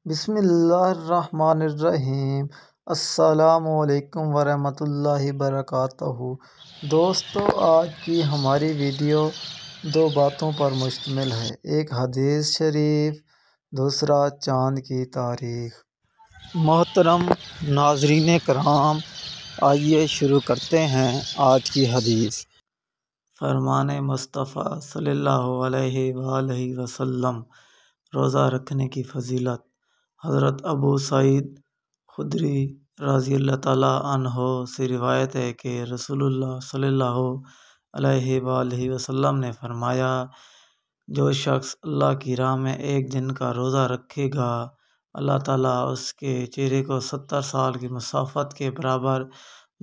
بسم اللہ الرحمن الرحیم۔ السلام علیکم ورحمۃ اللہ وبرکاتہ۔ دوستو، آج کی ہماری ویڈیو دو باتوں پر مشتمل ہے، ایک حدیث شریف، دوسرا چاند کی تاریخ۔ محترم ناظرین کرام، آئیے شروع کرتے ہیں آج کی حدیث۔ فرمان مصطفیٰ صلی اللہ علیہ وآلہ وسلم، روزہ رکھنے کی فضیلت۔ حضرت ابو سعید خدری رضی اللہ تعالیٰ عنہ سے روایت ہے کہ رسول اللہ صلی اللہ علیہ وآلہ وسلم نے فرمایا، جو شخص اللہ کی راہ میں ایک دن کا روزہ رکھے گا، اللہ تعالیٰ اس کے چہرے کو 70 سال کی مسافت کے برابر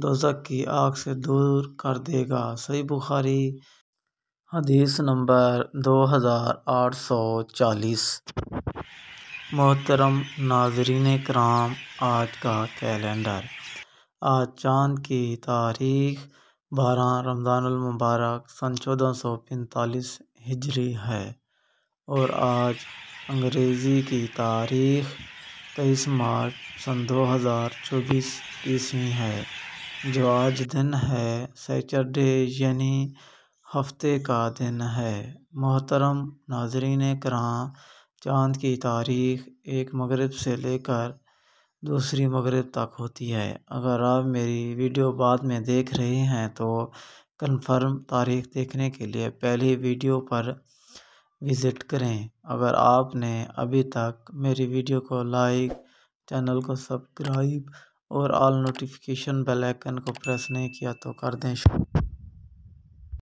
دوزخ کی آگ سے دور کر دے گا۔ صحیح بخاری، حدیث نمبر 2840۔ محترم ناظرین کرام، آج کا کیلنڈر۔ آج چاند کی تاریخ 12 رمضان المبارک سن 1445 ہجری ہے اور آج انگریزی کی تاریخ 23 مارچ سن 2024 عیسوی ہے، جو آج دن ہے سیچرڈے یعنی ہفتے کا دن ہے۔ محترم ناظرین کرام، چاند کی تاریخ ایک مغرب سے لے کر دوسری مغرب تک ہوتی ہے۔ اگر آپ میری ویڈیو بعد میں دیکھ رہے ہیں تو کنفرم تاریخ دیکھنے کے لیے پہلی ویڈیو پر وزٹ کریں۔ اگر آپ نے ابھی تک میری ویڈیو کو لائک، چینل کو سبسکرائب اور آل نوٹیفیکیشن بیل آئیکن کو پریس نہیں کیا تو کر دیں۔